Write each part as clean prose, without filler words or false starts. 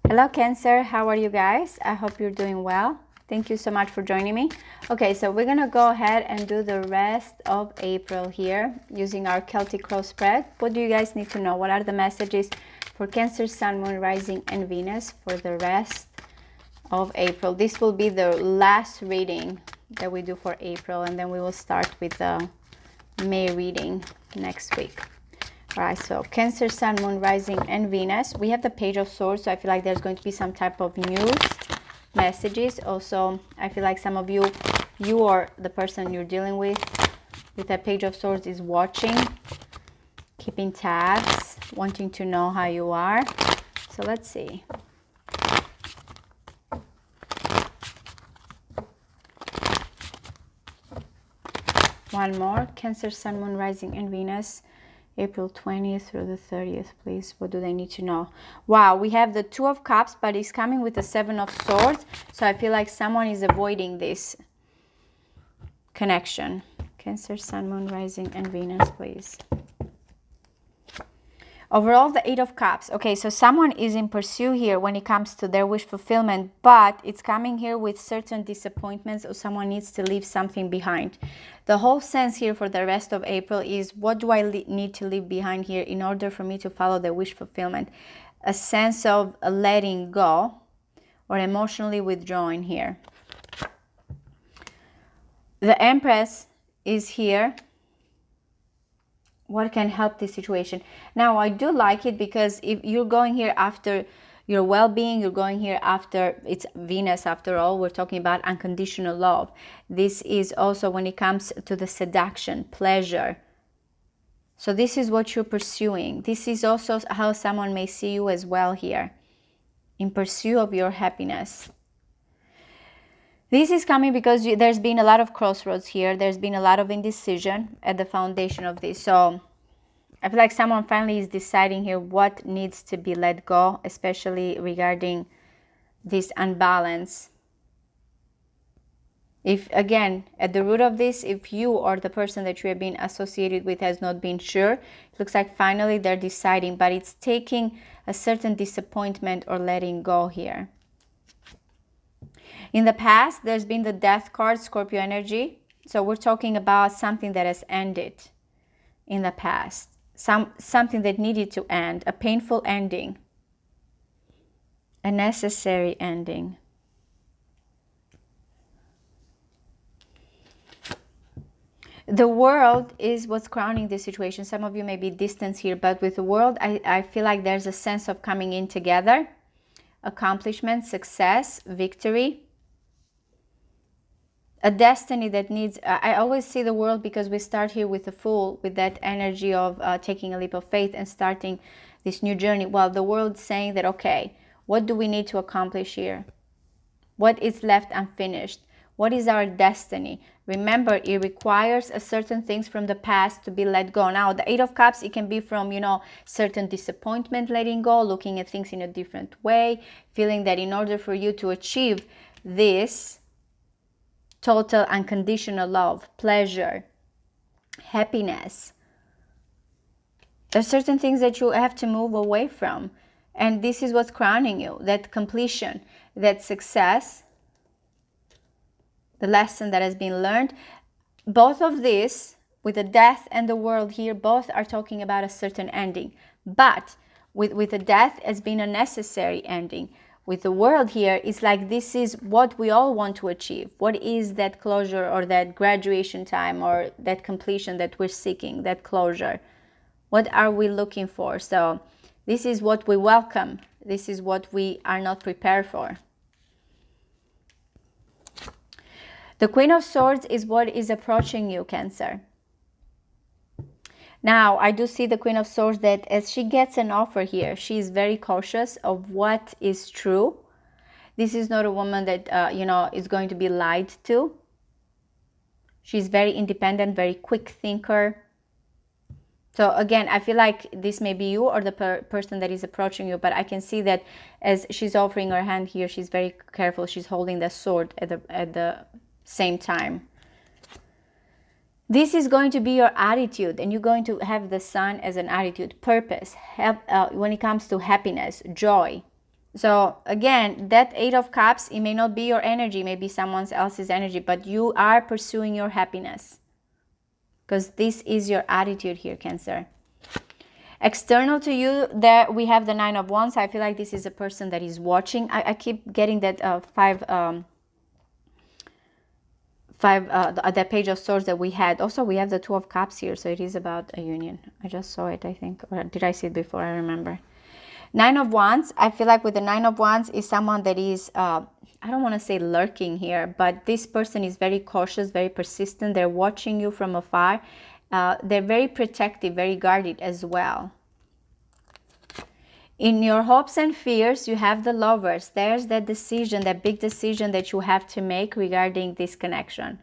Hello Cancer, how are you guys? I hope you're doing well. Thank you so much for joining me. Okay, so we're gonna go ahead and do the rest of April here using our Celtic cross spread. What do you guys need to know? What are the messages for Cancer, Sun, Moon, Rising, and Venus for the rest of April? This will be the last reading that we do for April, and then we will start with the May reading next week. All right, so Cancer, Sun, Moon, Rising, and Venus. We have the Page of Swords, so I feel like there's going to be some type of news, messages. Also, I feel like some of you or the person you're dealing with that Page of Swords is watching, keeping tabs, wanting to know how you are. So let's see. One more. Cancer, Sun, Moon, Rising, and Venus. April 20th through the 30th, please. What do they need to know? Wow, we have the Two of Cups, but it's coming with the Seven of Swords. So I feel like someone is avoiding this connection. Cancer, Sun, Moon, Rising, and Venus, please. Overall, the Eight of Cups. Okay, so someone is in pursuit here when it comes to their wish fulfillment, but it's coming here with certain disappointments, or someone needs to leave something behind. The whole sense here for the rest of April is, what do I need to leave behind here in order for me to follow the wish fulfillment? A sense of letting go or emotionally withdrawing here. The Empress is here. What can help this situation? Now, I do like it because if you're going here after your well-being, you're going here after, it's Venus after all, we're talking about unconditional love. This is also when it comes to the seduction, pleasure. So this is what you're pursuing. This is also how someone may see you as well here, in pursuit of your happiness. This is coming because there's been a lot of crossroads here. There's been a lot of indecision at the foundation of this. So I feel like someone finally is deciding here what needs to be let go, especially regarding this unbalance. If, again, at the root of this, if you or the person that you have been associated with has not been sure, it looks like finally they're deciding, but it's taking a certain disappointment or letting go here. In the past, there's been the Death card, Scorpio energy. So we're talking about something that has ended in the past. Something that needed to end. A painful ending. A necessary ending. The World is what's crowning this situation. Some of you may be distant here, but with the World, I feel like there's a sense of coming in together. Accomplishment, success, victory. A destiny that needs, I always see the World because we start here with the Fool, with that energy of taking a leap of faith and starting this new journey. While the World's saying that, okay, what do we need to accomplish here? What is left unfinished? What is our destiny? Remember, it requires a certain things from the past to be let go. Now, the Eight of Cups, it can be from, certain disappointment, letting go, looking at things in a different way, feeling that in order for you to achieve this total unconditional love, pleasure, happiness, there's certain things that you have to move away from. And this is what's crowning you, that completion, that success, the lesson that has been learned. Both of this, with the Death and the World here, both are talking about a certain ending. But with the Death, it's been a necessary ending. With the World here, it's like this is what we all want to achieve. What is that closure or that graduation time or that completion that we're seeking, that closure? What are we looking for? So this is what we welcome. This is what we are not prepared for. The Queen of Swords is what is approaching you, Cancer. Now, I do see the Queen of Swords that as she gets an offer here, she is very cautious of what is true. This is not a woman that, is going to be lied to. She's very independent, very quick thinker. So again, I feel like this may be you or the person that is approaching you, but I can see that as she's offering her hand here, she's very careful. She's holding the sword at the same time. This is going to be your attitude, and you're going to have the Sun as an attitude, purpose, when it comes to happiness, joy. So again, that Eight of Cups, it may not be your energy, maybe someone else's energy, but you are pursuing your happiness, because this is your attitude here, Cancer. External to you, there we have the Nine of Wands. I feel like this is a person that is watching. I keep getting that that Page of Swords that we had. Also, we have the Two of Cups here, so it is about a union. I just saw it, I think, or did I see it before? I remember. Nine of Wands, I feel like with the Nine of Wands is someone that is, I don't want to say lurking here, but this person is very cautious, very persistent. They're watching you from afar. They're very protective, very guarded as well. In your hopes and fears, you have the Lovers. There's that decision, that big decision that you have to make regarding this connection.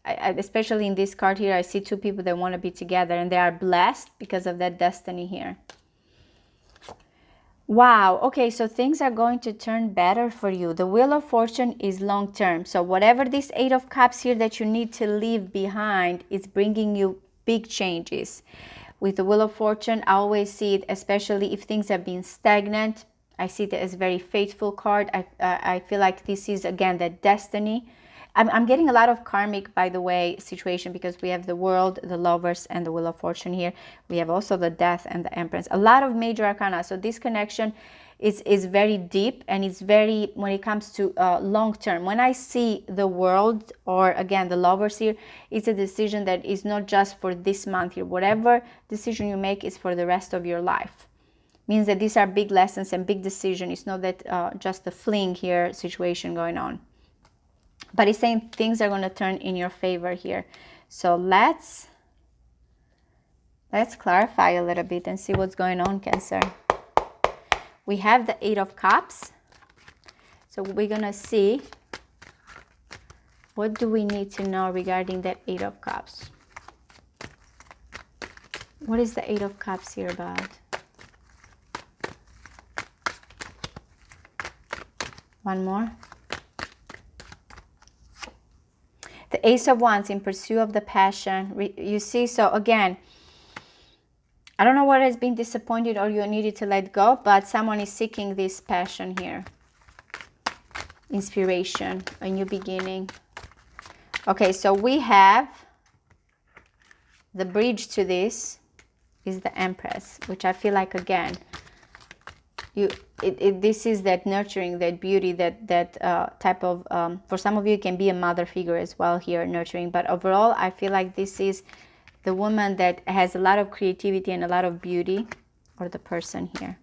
Especially in this card here, I see two people that want to be together, and they are blessed because of that destiny here. Wow, okay, so things are going to turn better for you. The Wheel of Fortune is long term. So whatever this Eight of Cups here that you need to leave behind is bringing you big changes. With the Wheel of Fortune, I always see it, especially if things have been stagnant. I see it as a very faithful card. I feel like this is, again, that destiny. I'm getting a lot of karmic, by the way, situation, because we have the World, the Lovers, and the Wheel of Fortune here. We have also the Death and the Empress. A lot of major arcana. So this connection is very deep, and it's very, when it comes to long term. When I see the World, or again the Lovers here, it's a decision that is not just for this month here. Whatever decision you make is for the rest of your life. Means that these are big lessons and big decisions. It's not that just a fling here situation going on. But it's saying things are going to turn in your favor here. So let's clarify a little bit and see what's going on, Cancer. We have the Eight of Cups. So we're going to see, what do we need to know regarding that Eight of Cups? What is the Eight of Cups here about? One more. The Ace of Wands, in pursuit of the passion. You see, so again, I don't know what has been disappointed or you needed to let go, but someone is seeking this passion here. Inspiration, a new beginning. Okay, so we have the bridge to this is the Empress, which I feel like, again, this is that nurturing, that beauty, that type of, for some of you it can be a mother figure as well here, nurturing, but overall I feel like this is the woman that has a lot of creativity and a lot of beauty, or the person here.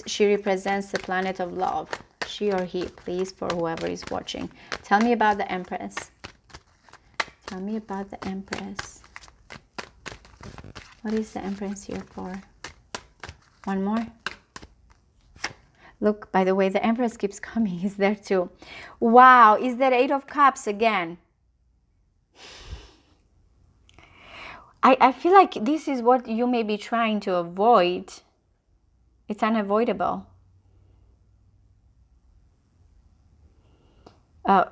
She represents the planet of love. She or he, please, for whoever is watching. Tell me about the Empress. Tell me about the Empress. What is the Empress here for? One more. Look, by the way, the Empress keeps coming. Is there too? Wow, is that Eight of Cups again? I feel like this is what you may be trying to avoid. It's unavoidable.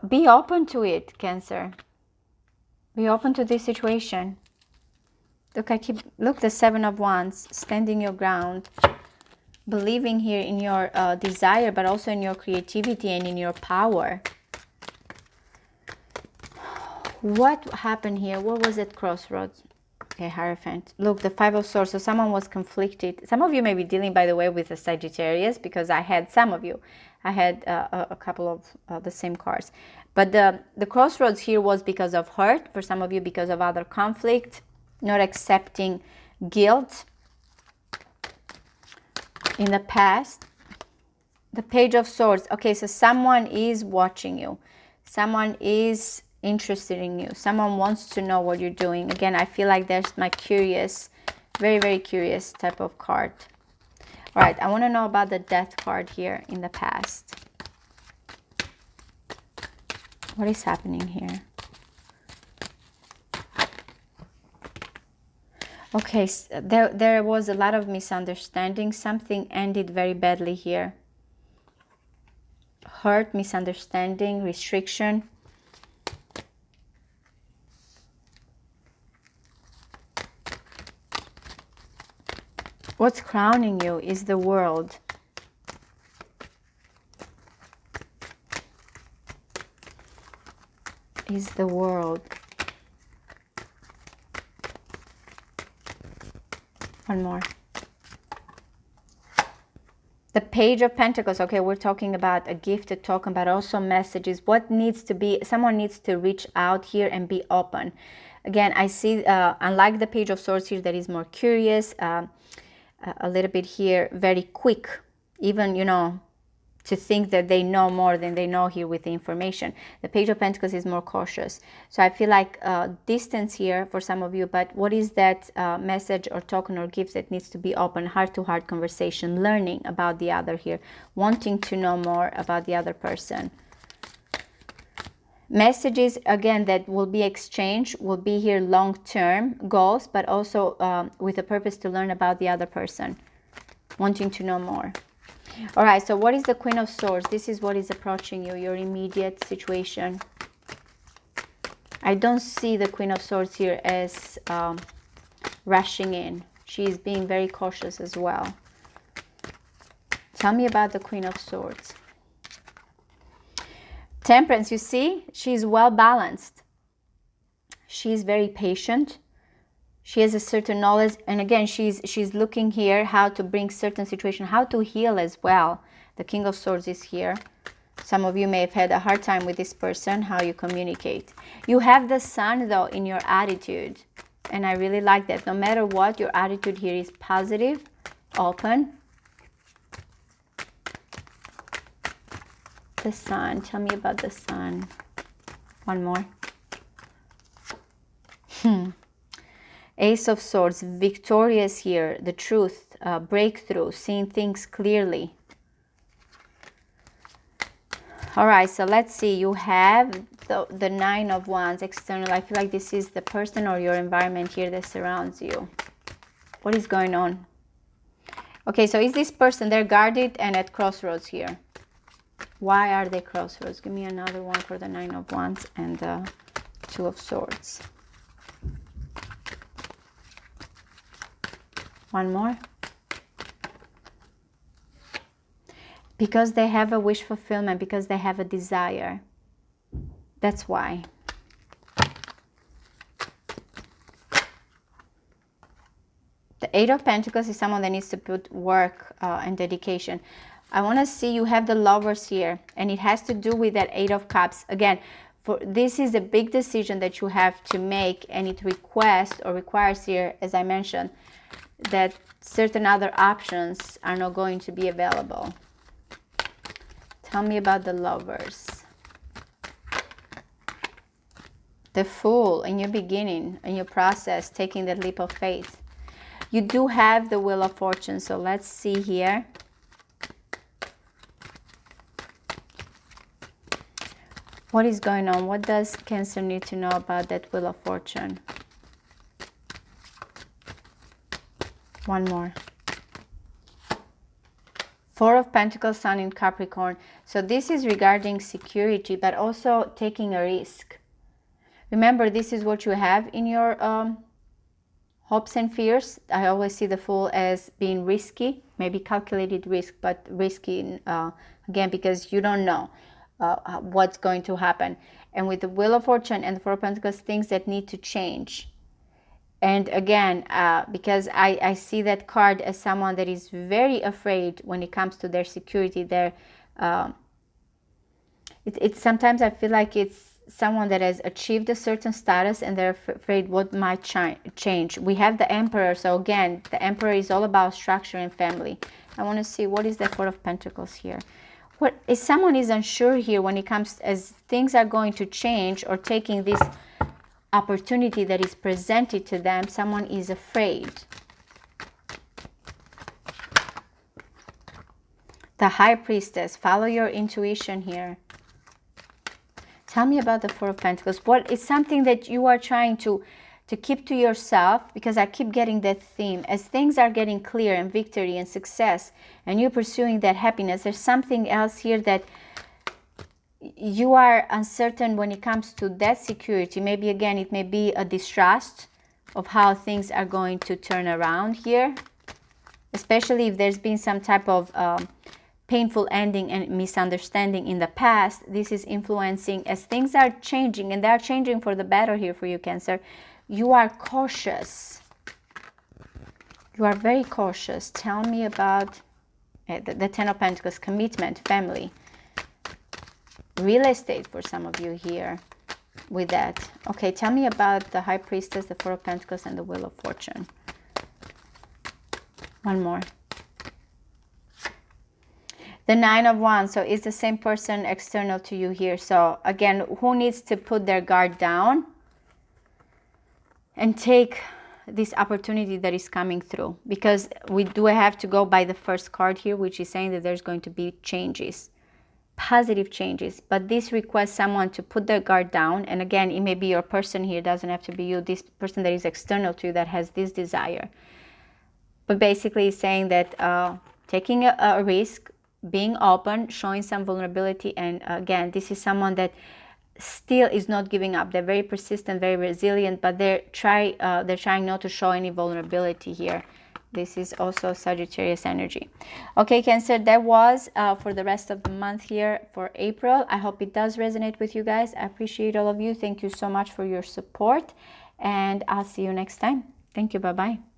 Be open to it, Cancer. Be open to this situation. Look, the Seven of Wands, standing your ground, believing here in your desire, but also in your creativity and in your power. What happened here? What was it? Crossroads. Okay, Hierophant. Look, the Five of Swords. So someone was conflicted. Some of you may be dealing, by the way, with a Sagittarius, because I had some of you. I had a couple of the same cards. But the crossroads here was because of hurt. For some of you, because of other conflict. Not accepting guilt in the past. The Page of Swords. Okay, so someone is watching you. Someone is interested in you. Someone wants to know what you're doing. Again, I feel like there's my curious, very, very curious type of card. All right, I want to know about the Death card here in the past. What is happening here? Okay, so there was a lot of misunderstanding. Something ended very badly here. Hurt, misunderstanding, restriction. What's crowning you is the World. Is the World. One more. The Page of Pentacles. Okay, we're talking about a gift, a token, but also messages. What needs to be, someone needs to reach out here and be open. Again, I see, unlike the Page of Swords here, that is more curious, a little bit here, very quick, even, you know, to think that they know more than they know here with the information. The Page of Pentacles is more cautious. So I feel like distance here for some of you, but what is that message or token or gift that needs to be open, heart-to-heart conversation, learning about the other here, wanting to know more about the other person. Messages, again, that will be exchanged, will be here long-term goals, but also with a purpose to learn about the other person, wanting to know more. All right, so what is the Queen of Swords? This is what is approaching you, your immediate situation. I don't see the Queen of Swords here as rushing in. She is being very cautious as well. Tell me about the Queen of Swords. Temperance, you see, she's well balanced. She's very patient. She has a certain knowledge, and again, she's looking here how to bring certain situation, how to heal as well. The King of Swords is here. Some of you may have had a hard time with this person, how you communicate. You have the Sun, though, in your attitude, and I really like that. No matter what, your attitude here is positive, open. The Sun, tell me about the Sun. One more. Ace of Swords, victorious here, the truth, breakthrough, seeing things clearly. All right, so let's see. You have the Nine of Wands, external. I feel like this is the person or your environment here that surrounds you. What is going on? Okay, so is this person, they're guarded and at crossroads here. Why are they crossroads? Give me another one for the Nine of Wands and the Two of Swords. One more. Because they have a wish fulfillment, because they have a desire. That's why. The Eight of Pentacles is someone that needs to put work and dedication. I want to see you have the Lovers here, and it has to do with that Eight of Cups. Again, this is a big decision that you have to make, and it requests or requires here, as I mentioned, that certain other options are not going to be available. Tell me about the Lovers. The Fool, in your beginning, in your process, taking that leap of faith. You do have the Wheel of Fortune, so let's see here. What is going on? What does Cancer need to know about that Wheel of Fortune? One more. Four of Pentacles, Sun in Capricorn. So this is regarding security, but also taking a risk. Remember, this is what you have in your hopes and fears. I always see the Fool as being risky, maybe calculated risk, but risky again, because you don't know what's going to happen. And with the Wheel of Fortune and the Four of Pentacles, things that need to change. And again, because I see that card as someone that is very afraid when it comes to their security. It's sometimes I feel like it's someone that has achieved a certain status and they're afraid what might change. We have the Emperor. So again, the Emperor is all about structure and family. I want to see what is the Four of Pentacles here. What is someone is unsure here when it comes as things are going to change or taking this opportunity that is presented to them. Someone is afraid. The High Priestess, follow your intuition here. Tell me about the Four of Pentacles. What is something that you are trying to keep to yourself? Because I keep getting that theme. As things are getting clear and victory and success and you're pursuing that happiness, there's something else here that you are uncertain when it comes to that security. Maybe again, it may be a distrust of how things are going to turn around here. especially if there's been some type of painful ending and misunderstanding in the past. This is influencing as things are changing, and they are changing for the better here for you, Cancer. You are cautious. You are very cautious. Tell me about the Ten of Pentacles, commitment, family, real estate for some of you here with that. Okay, tell me about the High Priestess, the Four of Pentacles, and the Wheel of Fortune. One more. The Nine of Wands. So it's the same person external to you here. So again, who needs to put their guard down and take this opportunity that is coming through? Because we do have to go by the first card here, which is saying that there's going to be changes, positive changes. But this requires someone to put their guard down. And again, it may be your person here, doesn't have to be you, this person that is external to you that has this desire. But basically it's saying that taking a risk, being open, showing some vulnerability. And again, this is someone that still is not giving up. They're very persistent, very resilient, but they're trying not to show any vulnerability here. This is also Sagittarius energy. Okay, Cancer, that was for the rest of the month here for April. I hope it does resonate with you guys. I appreciate all of you. Thank you so much for your support, and I'll see you next time. Thank you. Bye-bye.